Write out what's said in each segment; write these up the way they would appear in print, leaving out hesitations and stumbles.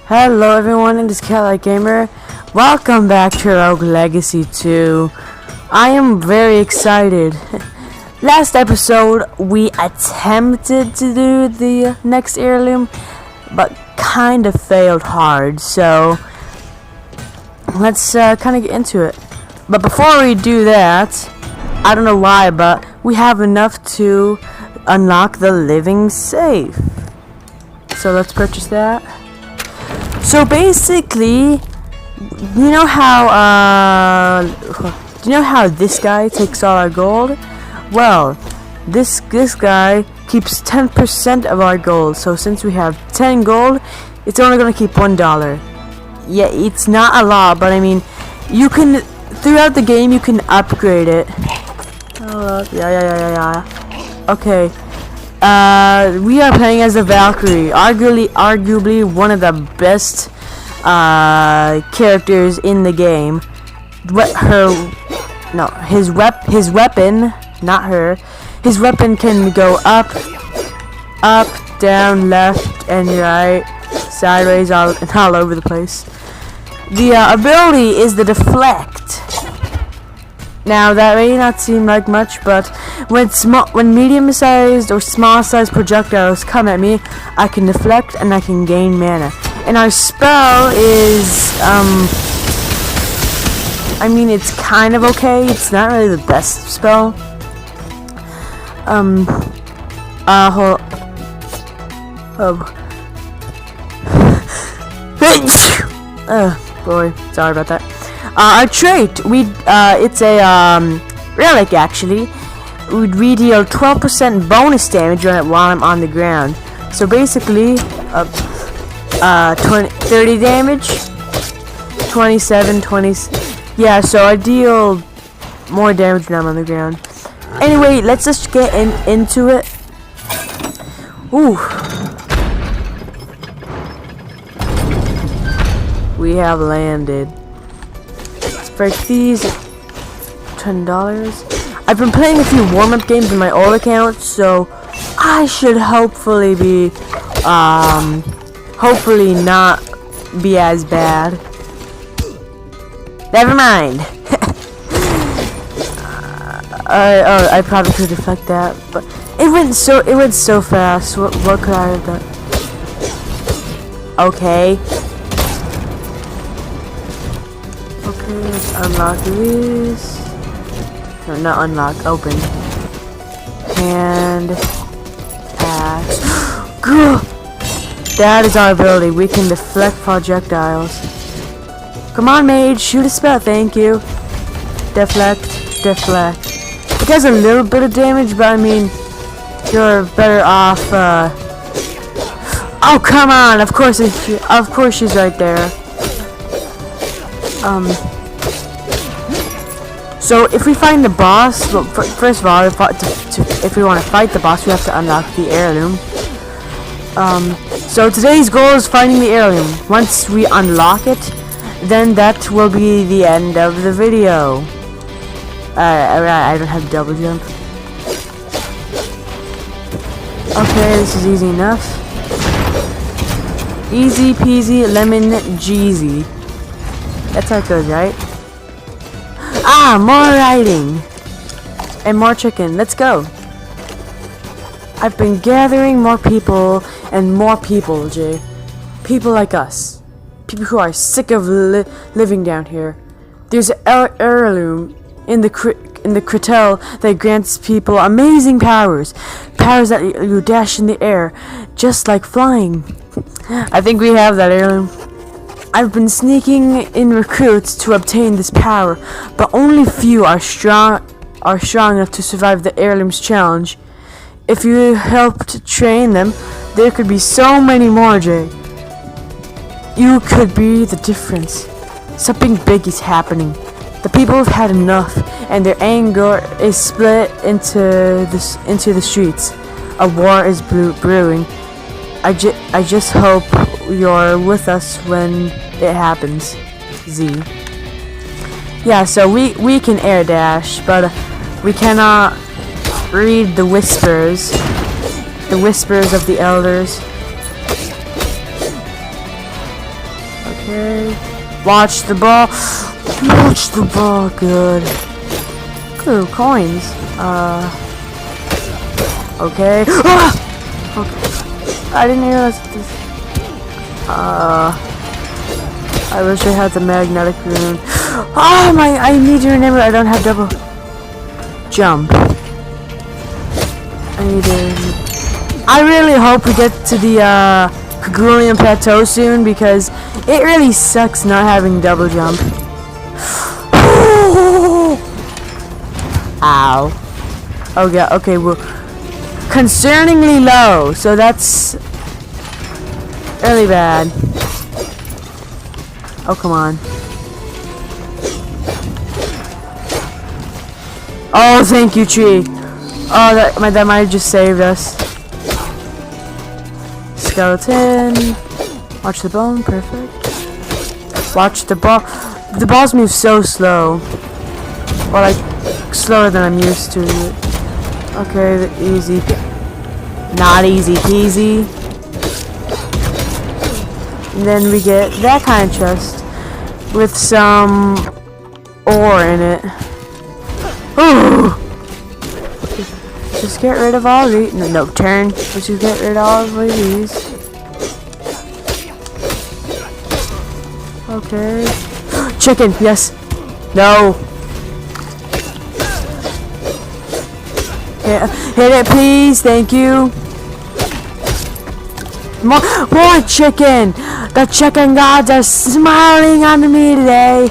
Hello everyone, it is Cat Gamer. Welcome back to Rogue Legacy 2. I am very excited. Last episode we attempted to do the next heirloom, but kind of failed hard, so let's kind of get into it. But before we do that, I don't know why, but we have enough to unlock the living safe. So let's purchase that. So basically, you know how this guy takes all our gold? Well, this guy keeps 10% of our gold. So since we have 10 gold, it's only gonna keep $1. Yeah, it's not a lot, but I mean, you can throughout the game you can upgrade it. Yeah. Okay. We are playing as the Valkyrie, arguably one of the best characters in the game. His weapon, not her. His weapon can go up, down, left, and right, sideways, all over the place. The ability is the deflect. Now that may not seem like much, but when medium-sized or small-sized projectiles come at me, I can deflect and I can gain mana. And our spell is, I mean, it's kind of okay. It's not really the best spell. Oh boy, sorry about that. Our trait, it's a relic actually. We deal 12% bonus damage while I'm on the ground. So basically, 30 damage, 27, 20. Yeah, so I deal more damage when I'm on the ground. Anyway, let's just get into it. Ooh. We have landed. Let's break these. $10. I've been playing a few warm-up games in my old account, so I should hopefully be, hopefully not be as bad. Never mind. I probably could deflect that, but it went so fast. What could I have done? Okay. Okay, let's unlock these. No, not unlock, open. And axe. That is our ability. We can deflect projectiles. Come on, mage, shoot a spell, thank you. Deflect. It does a little bit of damage, but I mean, you're better off, oh, come on, of course she's right there. So if we find the boss, well, first of all, if we want to fight the boss, we have to unlock the heirloom. So today's goal is finding the heirloom. Once we unlock it, then that will be the end of the video. I don't have double jump. Okay, this is easy enough. Easy peasy lemon jeezy. That's how it goes, right? Ah, more riding! And more chicken. Let's go! I've been gathering more people and more people, Jay. People like us. People who are sick of living down here. There's an heirloom in the Cretel that grants people amazing powers. Powers that you dash in the air, just like flying. I think we have that heirloom. I've been sneaking in recruits to obtain this power, but only few are strong enough to survive the heirloom's challenge. If you helped train them, there could be so many more, Jay. You could be the difference. Something big is happening. The people have had enough, and their anger is split into the streets. A war is brewing. I just hope you're with us when it happens. Z. Yeah, so we can air dash, but we cannot read the whispers of the elders. Okay. Watch the ball. Watch the ball. Good. Ooh, coins. Okay. Ah! Okay. I didn't realize this. I wish I had the magnetic rune. Oh my! I need to remember I don't have double jump. I really hope we get to the Kagrulian Plateau soon because it really sucks not having double jump. Ow. Oh yeah, okay, well, concerningly low, so that's really bad. Oh, come on. Oh, thank you, tree. Oh, that might have just saved us. Skeleton. Watch the bone. Perfect. Watch the ball. The balls move so slow. Well, like, slower than I'm used to. Okay, easy. Not easy peasy. And then we get that kind of chest with some ore in it. Ooh! Just get rid of all these. No, turn. Let's just get rid of all of these. Okay. Chicken, yes. No. Hit it, please. Thank you. More chicken. The chicken gods are smiling on me today.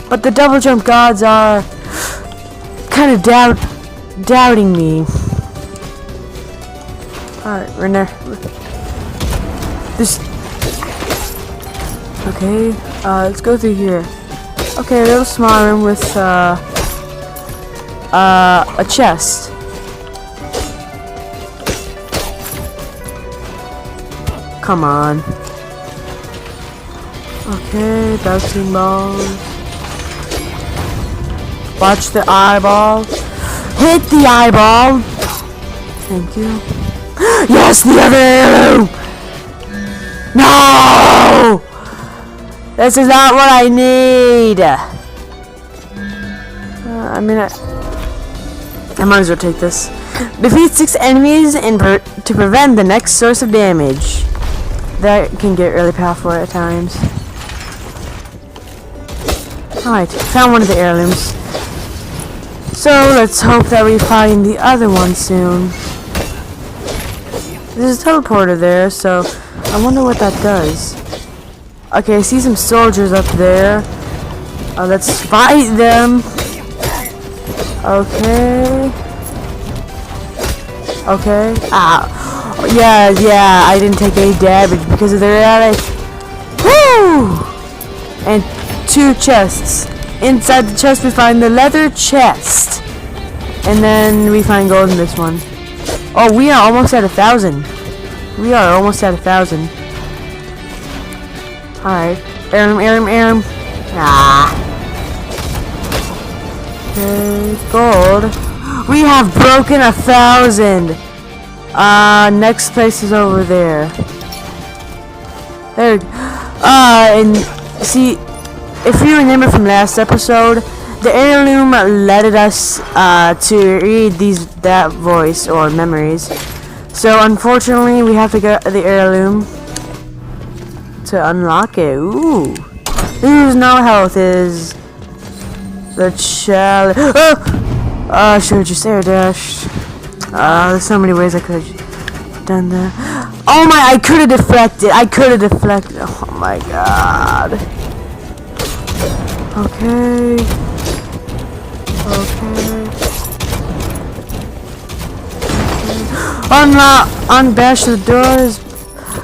But the double jump gods are kind of doubting me. Alright, we're in there. This. Okay, let's go through here. Okay, a little small room with a chest. Come on. Okay, bouncing balls. Watch the eyeball. Hit the eyeball. Thank you. Yes, the other heirloom. No! This is not what I need. I might as well take this. Defeat 6 enemies to prevent the next source of damage. That can get really powerful at times. Alright, found one of the heirlooms. So let's hope that we find the other one soon. There's a teleporter there, so I wonder what that does. Okay, I see some soldiers up there. Let's fight them. Okay. Okay. Ah. Yeah, I didn't take any damage because of the relic. Woo! And 2 chests. Inside the chest we find the leather chest. And then we find gold in this one. Oh, we are almost at 1,000. We are almost at 1,000. Alright. Heirloom. Ah. Okay, gold. We have broken 1,000. Next place is over there. There. And see, if you remember from last episode, the heirloom led us to read that voice or memories. So unfortunately, we have to get the heirloom to unlock it. Ooh. Lose no health is the challenge. Oh! I should have just air dashed. There's so many ways I could have done that. Oh my, I could have deflected. Oh my god. Okay. Unbash the doors.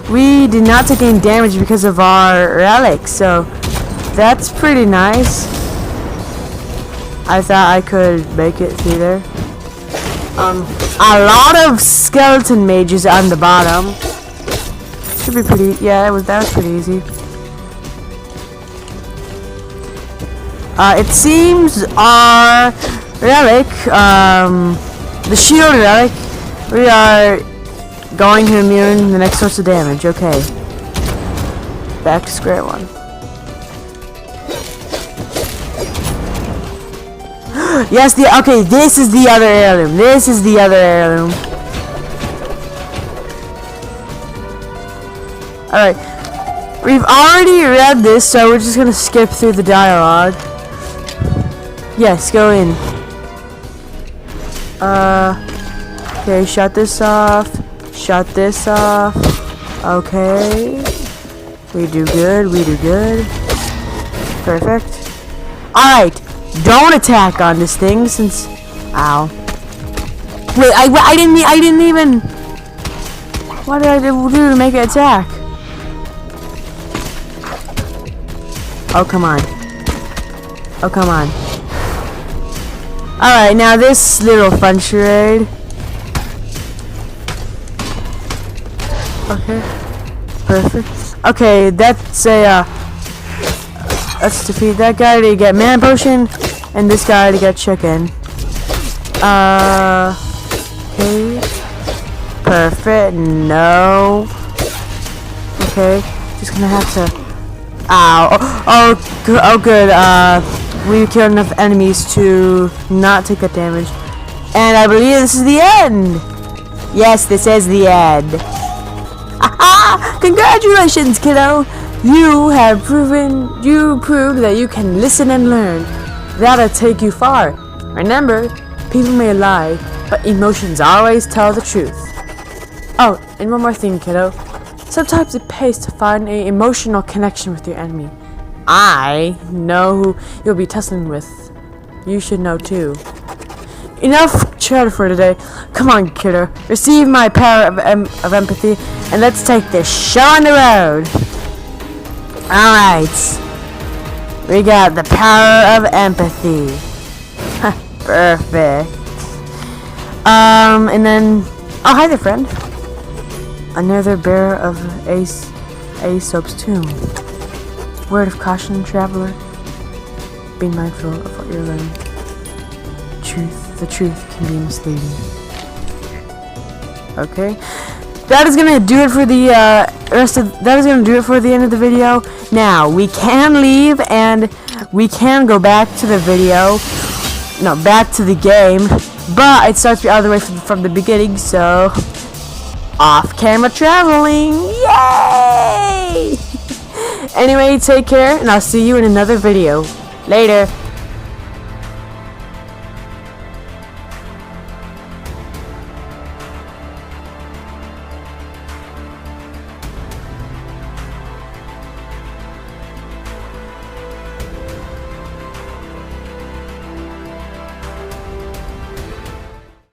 We did not take any damage because of our relic, so that's pretty nice. I thought I could make it through there. A lot of skeleton mages on the bottom. Should be pretty. Yeah, that was pretty easy. It seems our relic, the shield relic, we are going to immune the next source of damage. Okay. Back to square one. Yes, okay, this is the other heirloom. This is the other heirloom. Alright. We've already read this, so we're just gonna skip through the dialogue. Yes, go in. Okay, shut this off. Shut this off. Okay. We do good, we do good. Perfect. Alright. Don't attack on this thing since... Ow. Wait, I didn't even... What did I do to make it attack? Oh, come on. Oh, come on. Alright, now this little fun charade. Okay. Perfect. Okay, that's a... let's defeat that guy to get mana potion, and this guy to get chicken. Okay. Perfect. No. Okay. Just gonna have to... Ow. Oh, good. We killed enough enemies to not take that damage. And I believe this is the end. Yes, this is the end. Aha! Congratulations, kiddo. You proved that you can listen and learn. That'll take you far. Remember, people may lie, but emotions always tell the truth. Oh, and one more thing, kiddo. Sometimes it pays to find an emotional connection with your enemy. I know who you'll be tussling with. You should know too. Enough chatter for today. Come on, kiddo. Receive my power of empathy, and let's take this show on the road. Alright. We got the power of empathy. Perfect. And then... Oh, hi there, friend. Another bearer of Aesop's tomb. Word of caution, traveler. Be mindful of what you're learning. The truth can be misleading. Okay. That is gonna do it for the end of the video. Now we can leave and we can go back to the video. No, back to the game. But it starts the other way from the beginning, so off-camera traveling. Yay! Anyway, take care, and I'll see you in another video. Later.